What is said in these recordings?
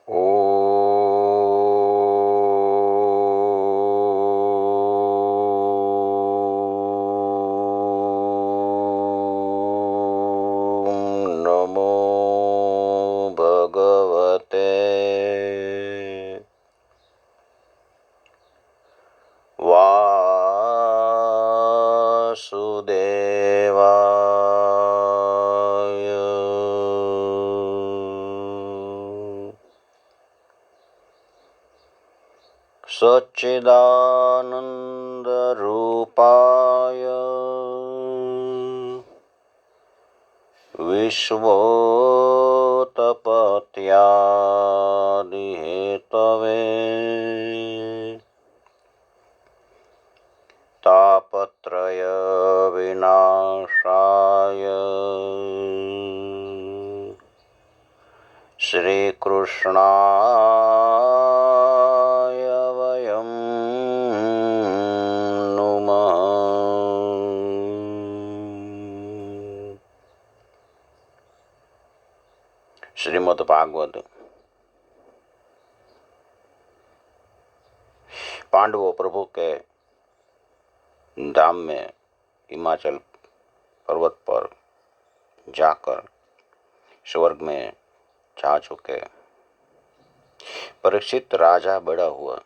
ॐ नमो भगवते वासुदेवाय। सच्चिदानन्दरूपाय विश्वोत्पत्त्यादिहेतवे तापत्रय विनाशाय श्रीकृष्णाय वयं नुमः। श्रीमद् भागवत। पांडवों प्रभु के धाम में हिमाचल पर्वत पर जाकर स्वर्ग में जा चुके परीक्षित राजा बड़ा हुआ,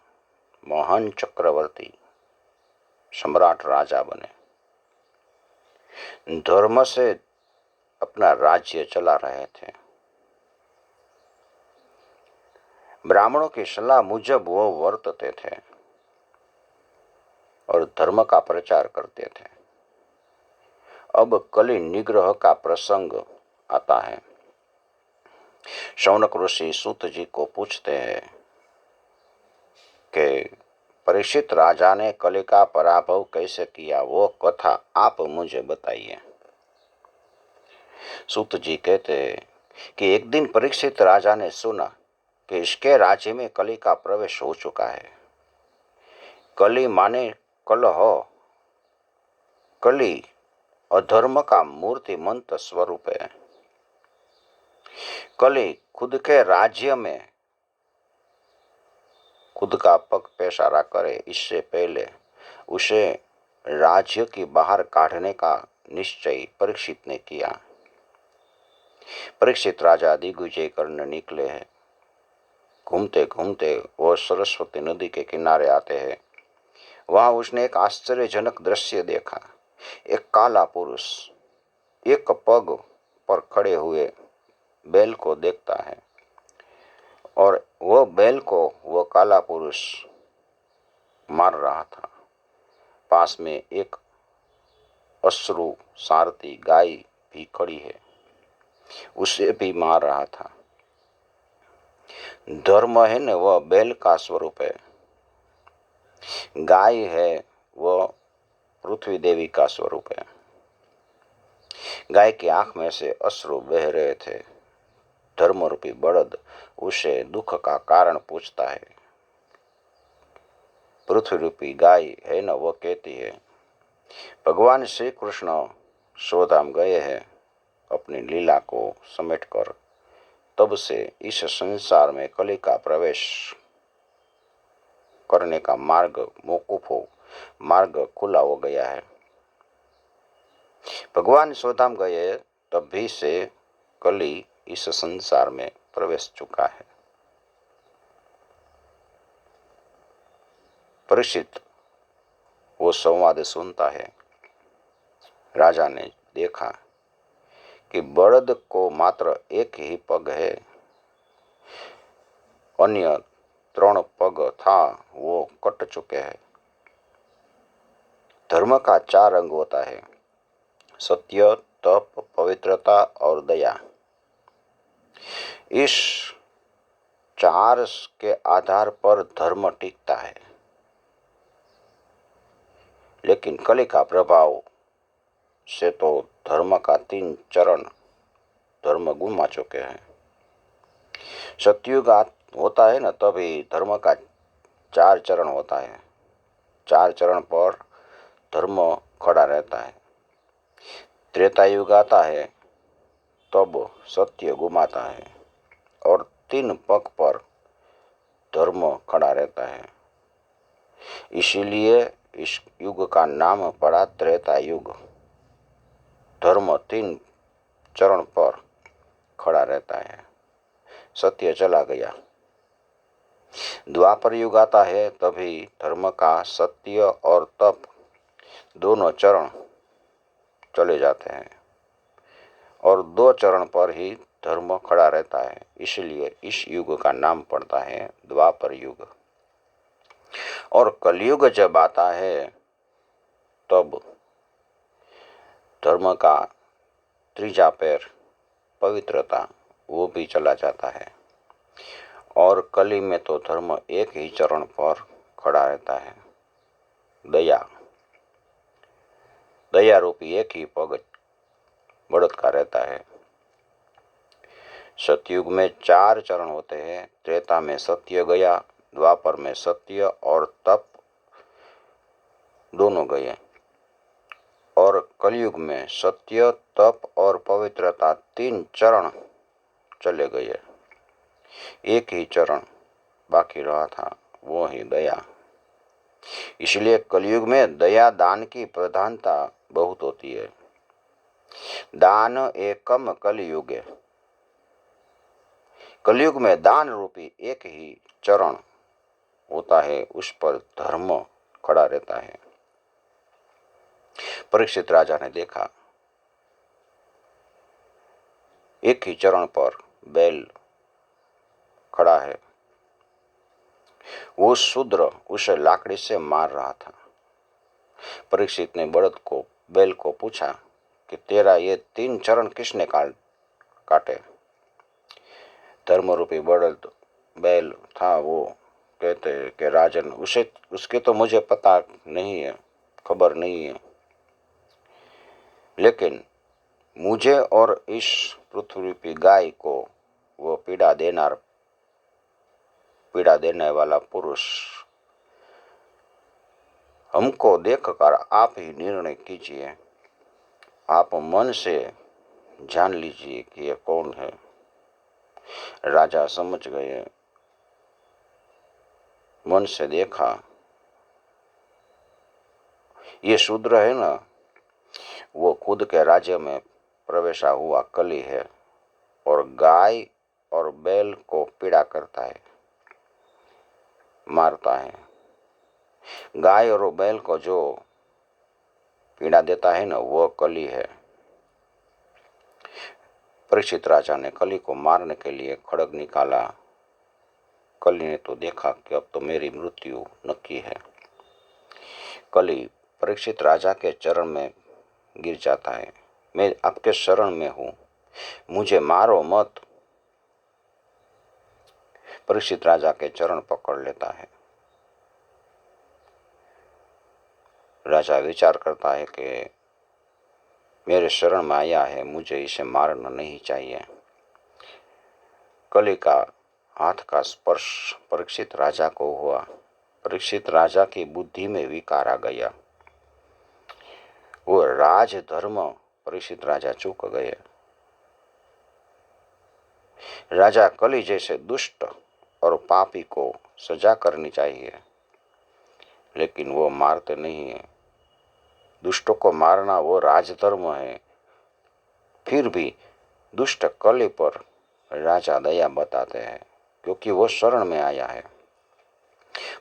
महान चक्रवर्ती सम्राट राजा बने, धर्म से अपना राज्य चला रहे थे। ब्राह्मणों की सलाह मुजब वो वर्तते थे और धर्म का प्रचार करते थे। अब कलि निग्रह का प्रसंग आता है। शौनक ऋषि सूत जी को पूछते हैं कि परीक्षित राजा ने कलि का पराभव कैसे किया, वो कथा आप मुझे बताइए। सूत जी कहते हैं कि एक दिन परीक्षित राजा ने सुना कि इसके राज्य में कलि का प्रवेश हो चुका है। कलि माने कलह। कलि अधर्म का मूर्तिमंत स्वरूप है। कलि खुद के राज्य में खुद का पग पेशारा करे, इससे पहले उसे राज्य की बाहर काटने का निश्चय परीक्षित ने किया। परीक्षित राजा दिग्विजय करने निकले हैं। घूमते घूमते वो सरस्वती नदी के किनारे आते हैं। वहां उसने एक आश्चर्यजनक दृश्य देखा। एक काला पुरुष एक पग पर खड़े हुए बैल को देखता है और वह बैल को वह काला पुरुष मार रहा था। पास में एक अश्रु सारती गाय भी खड़ी है, उसे भी मार रहा था। धर्म है न, वह बैल का स्वरूप है। गाय है, वह पृथ्वी देवी का स्वरूप है। गाय की आंख में से अश्रु बह रहे थे। धर्म रूपी बड़द उसे दुख का कारण पूछता है। पृथ्वी रूपी गाय है न, वह कहती है भगवान श्री कृष्ण स्वधाम गए हैं अपनी लीला को समेटकर। तब से इस संसार में कलि का प्रवेश करने का मार्ग मौकूफ हो, मार्ग खुला हो गया है। भगवान स्वधाम गए तब भी से कलि इस संसार में प्रवेश चुका है। परीक्षित वो संवाद सुनता है। राजा ने देखा कि बड़द को मात्र एक ही पग है, अन्य 3 पग था वो कट चुके हैं। धर्म का 4 अंग होता है, सत्य, तप, पवित्रता और दया। इस 4 के आधार पर धर्म टिकता है। लेकिन कलि का प्रभाव से तो धर्म का 3 चरण धर्म गुमा चुके हैं। सतयुग होता है न, तभी धर्म का 4 चरण होता है। 4 चरण पर धर्म खड़ा रहता है। त्रेता युग आता है तब सत्य गुमाता है और 3 पग पर धर्म खड़ा रहता है। इसीलिए इस युग का नाम पड़ा त्रेता युग। धर्म 3 चरण पर खड़ा रहता है। सत्य चला गया। द्वापर युग आता है तभी धर्म का सत्य और तप दोनों चरण चले जाते हैं और 2 चरण पर ही धर्म खड़ा रहता है। इसलिए इस युग का नाम पड़ता है द्वापर युग। और कलयुग जब आता है तब धर्म का तीजा पैर पवित्रता वो भी चला जाता है और कली में तो धर्म एक ही चरण पर खड़ा रहता है, दया। दया रूपी एक ही पग बढ़त का रहता है। सतयुग में 4 चरण होते हैं। त्रेता में सत्य गया, द्वापर में सत्य और तप दोनों गए और कलयुग में सत्य, तप और पवित्रता 3 चरण चले गए। एक ही चरण बाकी रहा था, वो ही दया। इसलिए कलयुग में दया दान की प्रधानता बहुत होती है। दान एकम कलयुगे। कलयुग में दान रूपी एक ही चरण होता है, उस पर धर्म खड़ा रहता है। परीक्षित राजा ने देखा एक ही चरण पर बैल खड़ा है। वो शूद्र उसे लाकड़ी से मार रहा था। परीक्षित ने बैल को पूछा कि तेरा ये 3 चरण किसने काटे? धर्मरूपी बड़द बैल था। वो कहते कि राजन उसके तो मुझे पता नहीं है, खबर नहीं है, लेकिन मुझे और इस पृथ्वी की गाय को वो पीड़ा देने वाला पुरुष, हमको देखकर आप ही निर्णय कीजिए। आप मन से जान लीजिए कि ये कौन है। राजा समझ गए, मन से देखा, ये शूद्र है ना, वो खुद के राज्य में प्रवेशा हुआ कली है और गाय और बैल को पीड़ा करता है, मारता है। गाय और बैल को जो पीड़ा देता है ना, वो कली है। परीक्षित राजा ने कली को मारने के लिए खड्ग निकाला। कली ने तो देखा कि अब तो मेरी मृत्यु नक्की है। कली परीक्षित राजा के चरण में गिर जाता है, मैं आपके शरण में हूं, मुझे मारो मत। परीक्षित राजा के चरण पकड़ लेता है। राजा विचार करता है कि मेरे शरण में आया है, मुझे इसे मारना नहीं चाहिए। कली का हाथ का स्पर्श परीक्षित राजा को हुआ। परीक्षित राजा की बुद्धि में विकार आ गया। वो राज धर्म परीक्षित राजा चूक गए। राजा कली जैसे दुष्ट और पापी को सजा करनी चाहिए, लेकिन वो मारते नहीं है। दुष्टों को मारना वो राजधर्म है। फिर भी दुष्ट कली पर राजा दया बताते हैं, क्योंकि वो शरण में आया है।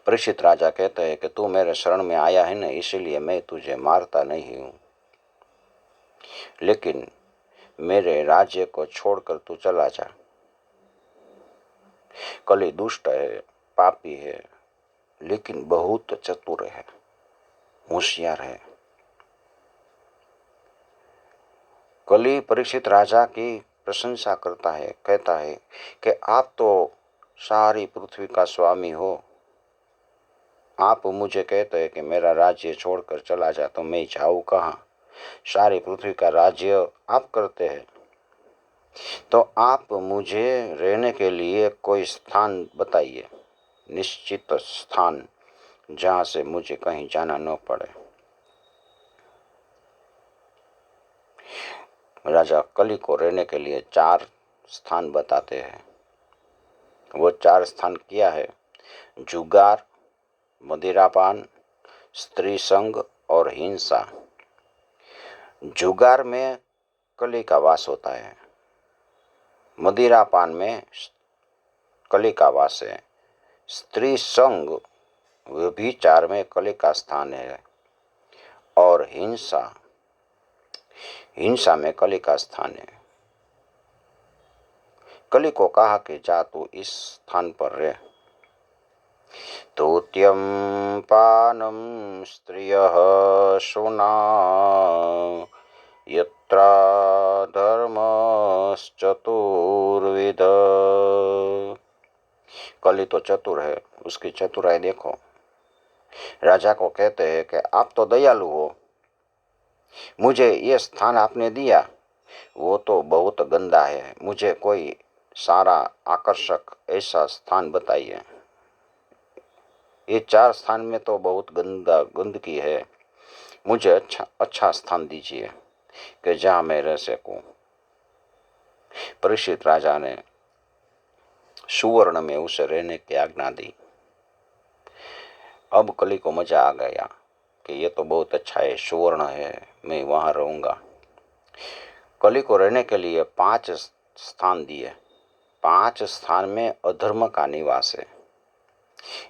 परीक्षित राजा कहते हैं कि तू मेरे शरण में आया है ना, इसीलिए मैं तुझे मारता नहीं हूं, लेकिन मेरे राज्य को छोड़कर तू चला जा। कली दुष्ट है, पापी है, लेकिन बहुत चतुर है, होशियार है। कली परीक्षित राजा की प्रशंसा करता है, कहता है कि आप तो सारी पृथ्वी का स्वामी हो। आप मुझे कहते हैं कि मेरा राज्य छोड़कर चला जा, तो मैं जाऊँ कहाँ? सारी पृथ्वी का राज्य आप करते हैं, तो आप मुझे रहने के लिए कोई स्थान बताइए, निश्चित स्थान जहाँ से मुझे कहीं जाना न पड़े। राजा कली को रहने के लिए 4 स्थान बताते हैं। वो 4 स्थान क्या है? जुगार, मदिरापान, स्त्री संग और हिंसा। जुगार में कली का वास होता है, मदिरापान में कली का वास है, स्त्री संग व्यभिचार में कली का स्थान है और हिंसा में कली का स्थान है। कली को कहा कि जा तू इस स्थान पर रह। तोत्यम पानम स्त्रियः शुना यत्रा धर्मश्चतुर्विध। कली तो चतुर है, उसकी चतुराई देखो। राजा को कहते हैं कि आप तो दयालु हो, मुझे ये स्थान आपने दिया, वो तो बहुत गंदा है, मुझे कोई सारा आकर्षक ऐसा स्थान बताइए। ये 4 स्थान में तो बहुत गंदगी है, मुझे अच्छा स्थान दीजिए कि जहाँ मैं रह सकूं। परीक्षित राजा ने सुवर्ण में उसे रहने की आज्ञा दी। अब कली को मजा आ गया कि ये तो बहुत अच्छा है, सुवर्ण है, मैं वहाँ रहूँगा। कली को रहने के लिए 5 स्थान दिए। 5 स्थान में अधर्म का निवास है।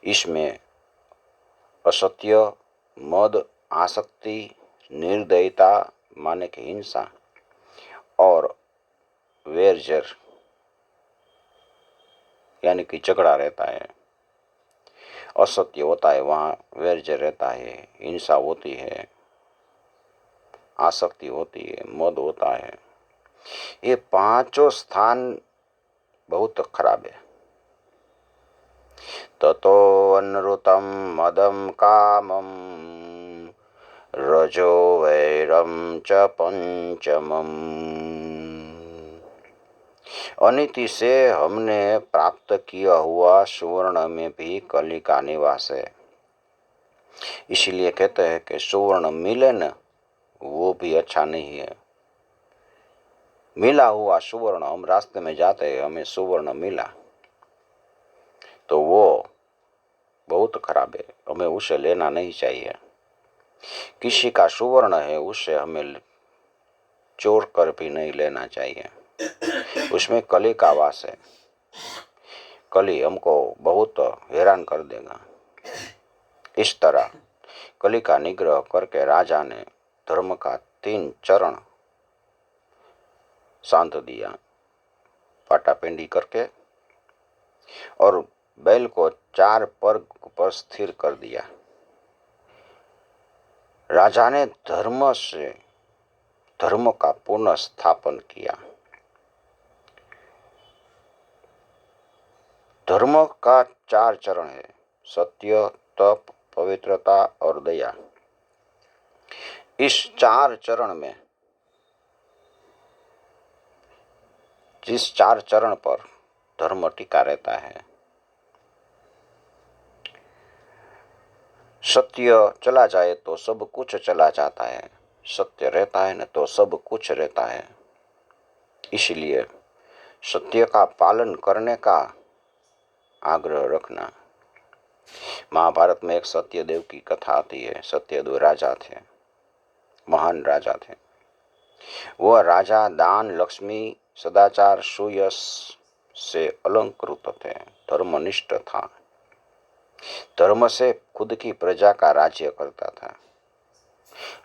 इसमें असत्य, मद, आसक्ति, निर्दयता माने कि हिंसा और वेरजर यानी कि झगड़ा रहता है। असत्य होता है, वहाँ वेरजर रहता है, हिंसा होती है, आसक्ति होती है, मद होता है। ये 5 स्थान बहुत खराब है। ततो अनृतं मदं कामं रजो वैरम च पंचमम्। अनिति से हमने प्राप्त किया हुआ सुवर्ण में भी कली का निवास है। इसीलिए कहते हैं कि सुवर्ण मिले न वो भी अच्छा नहीं है। मिला हुआ सुवर्ण, हम रास्ते में जाते हैं, हमें सुवर्ण मिला तो वो बहुत खराब है, हमें उसे लेना नहीं चाहिए। किसी का सुवर्ण है उससे हमें चोर कर भी नहीं लेना चाहिए, उसमें कली का वास है। कली हमको बहुत हैरान कर देगा। इस तरह कली का निग्रह करके राजा ने धर्म का 3 चरण शांत दिया, पाटापिंडी करके, और बैल को 4 पर्ग पर स्थिर कर दिया। राजा ने धर्म का पुनः स्थापन किया। धर्म का 4 चरण है, सत्य, तप, पवित्रता और दया। इस 4 चरण में, जिस 4 चरण पर धर्म टिका रहता है, सत्य चला जाए तो सब कुछ चला जाता है, सत्य रहता है न तो सब कुछ रहता है। इसलिए सत्य का पालन करने का आग्रह रखना। महाभारत में एक सत्यदेव की कथा आती है। सत्यदेव राजा थे, महान राजा थे। वह राजा दान, लक्ष्मी, सदाचार, सुयश से अलंकृत थे, धर्मनिष्ठ था, धर्म से खुद की प्रजा का राज्य करता था।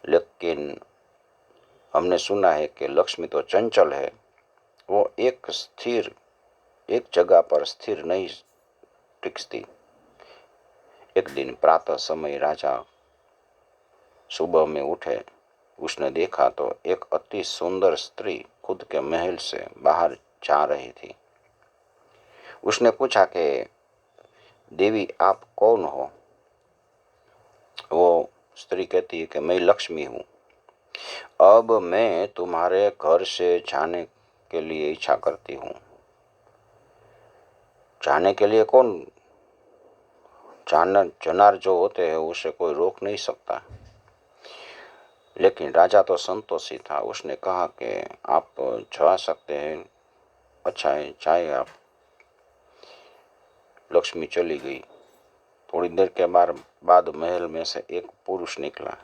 लेकिन हमने सुना है कि लक्ष्मी तो चंचल है, वो एक जगह पर स्थिर नहीं टिकती। एक दिन प्रातः समय राजा सुबह में उठे, उसने देखा तो एक अति सुंदर स्त्री खुद के महल से बाहर जा रही थी। उसने पूछा कि देवी आप कौन हो? वो स्त्री कहती है कि मैं लक्ष्मी हूँ। अब मैं तुम्हारे घर से जाने के लिए इच्छा करती हूँ। जाने के लिए कौन जनार जो होते हैं उसे कोई रोक नहीं सकता। लेकिन राजा तो संतोषी था, उसने कहा कि आप जा सकते हैं, अच्छा है, चाहे आप। लक्ष्मी चली गई। थोड़ी देर के बाद महल में से एक पुरुष निकला।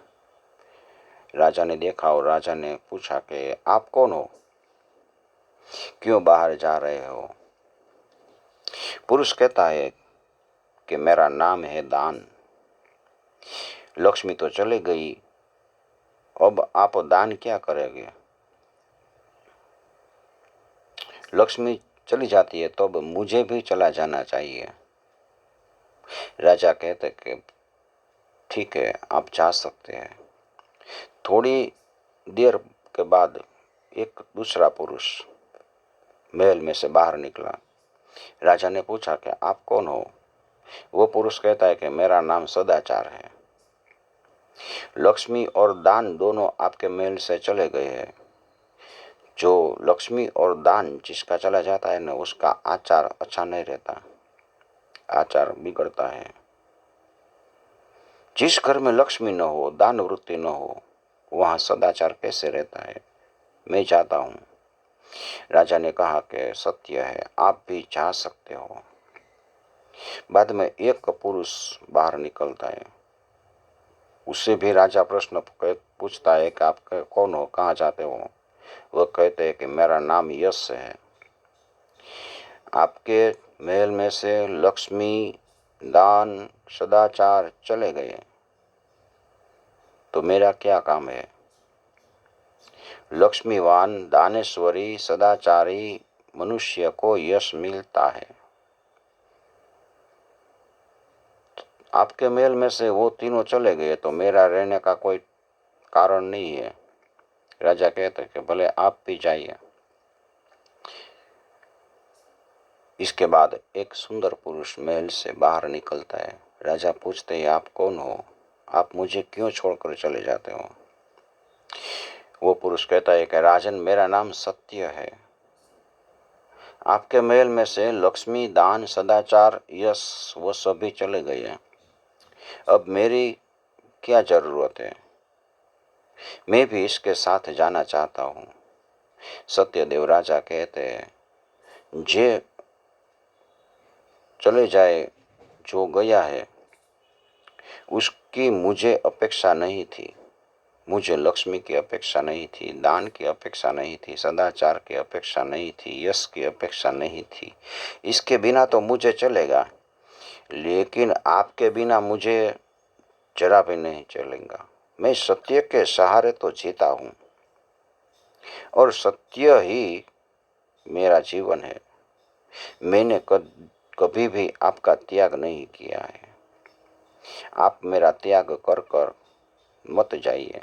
राजा ने देखा और राजा ने पूछा कि आप कौन हो, क्यों बाहर जा रहे हो? पुरुष कहता है कि मेरा नाम है दान। लक्ष्मी तो चली गई, अब आप दान क्या करेंगे? लक्ष्मी चली जाती है तो अब मुझे भी चला जाना चाहिए। राजा कहते कि ठीक है, आप जा सकते हैं। थोड़ी देर के बाद एक दूसरा पुरुष महल में से बाहर निकला। राजा ने पूछा कि आप कौन हो? वो पुरुष कहता है कि मेरा नाम सदाचार है। लक्ष्मी और दान दोनों आपके महल से चले गए हैं। जो लक्ष्मी और दान जिसका चला जाता है ना, उसका आचार अच्छा नहीं रहता, आचार बिगड़ता है। जिस घर में लक्ष्मी न हो, दान वृत्ति न हो, वहां सदाचार कैसे रहता है? मैं जाता हूं। राजा ने कहा कि सत्य है, आप भी जा सकते हो। बाद में एक पुरुष बाहर निकलता है। उससे भी राजा प्रश्न पूछता है कि आप कौन हो, कहाँ जाते हो? वह कहते हैं कि मेरा नाम यश है। आपके महल में से लक्ष्मी, दान, सदाचार चले गए, तो मेरा क्या काम है? लक्ष्मीवान, दानेश्वरी, सदाचारी मनुष्य को यश मिलता है। आपके महल में से वो तीनों चले गए तो मेरा रहने का कोई कारण नहीं है। राजा कहते कि भले आप भी जाइए। इसके बाद एक सुंदर पुरुष महल से बाहर निकलता है। राजा पूछते हैं आप कौन हो, आप मुझे क्यों छोड़कर चले जाते हो? वो पुरुष कहता है कि राजन, मेरा नाम सत्य है। आपके महल में से लक्ष्मी, दान, सदाचार, यश वो सभी चले गए हैं। अब मेरी क्या जरूरत है? मैं भी इसके साथ जाना चाहता हूँ। सत्यदेव राजा कहते हैं जे चले जाए, जो गया है उसकी मुझे अपेक्षा नहीं थी। मुझे लक्ष्मी की अपेक्षा नहीं थी, दान की अपेक्षा नहीं थी, सदाचार की अपेक्षा नहीं थी, यश की अपेक्षा नहीं थी। इसके बिना तो मुझे चलेगा, लेकिन आपके बिना मुझे जरा भी नहीं चलेगा। मैं सत्य के सहारे तो जीता हूँ और सत्य ही मेरा जीवन है। मैंने कभी भी आपका त्याग नहीं किया है। आप मेरा त्याग कर कर मत जाइए,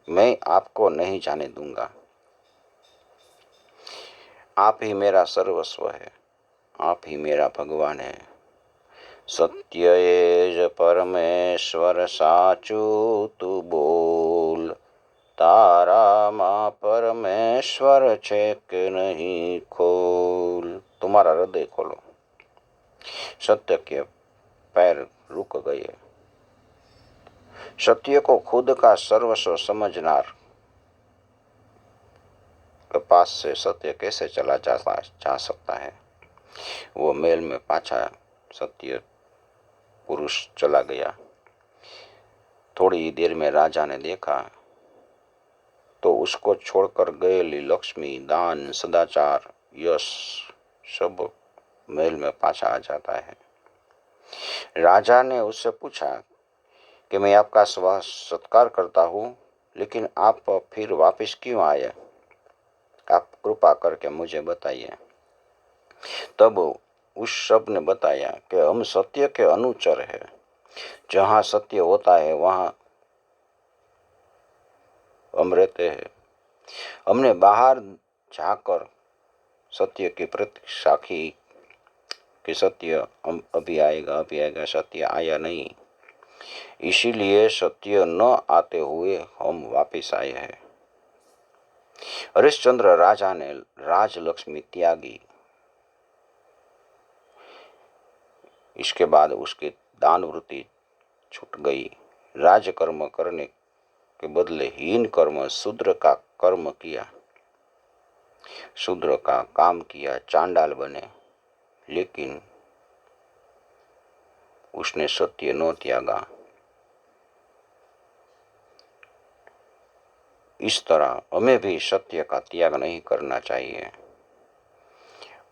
मैं आपको नहीं जाने दूंगा। आप ही मेरा सर्वस्व है, आप ही मेरा भगवान है। सत्य एज परमेश्वर साचू तू बोल, तारा माँ परमेश्वर छे के नहीं खोल। तुम्हारा हृदय खोलो। सत्य के पैर रुक गए। सत्य को खुद का सर्वस्व समझनार के पास से सत्य कैसे चला जा सकता है? वो महल में पाछा सत्य पुरुष चला गया। थोड़ी देर में राजा ने देखा तो उसको छोड़कर गएली लक्ष्मी, दान, सदाचार, यश सब महल में पाछा आ जाता है। राजा ने उससे पूछा कि मैं आपका सत्कार करता हूँ, लेकिन आप फिर वापस क्यों आए? आप कृपा करके मुझे बताइए। तब उस शब्द ने बताया कि हम सत्य के अनुचर हैं। जहाँ सत्य होता है वहाँ हम रहते हैं। हमने बाहर जाकर सत्य की प्रतीक्षा की कि सत्य अभी आएगा, अभी आएगा। सत्य आया नहीं, इसीलिए सत्य न आते हुए हम वापस आए हैं। हरिश्चंद्र राजा ने राजलक्ष्मी त्यागी। इसके बाद उसकी दान वृत्ति छूट गई। राजकर्म करने के बदले हीन कर्म, शूद्र का कर्म किया, शूद्र का काम किया, चांडाल बने। लेकिन उसने सत्य न त्यागा। इस तरह हमें भी सत्य का त्याग नहीं करना चाहिए।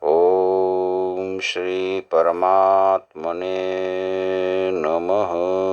ओम श्री परमात्मने नमः।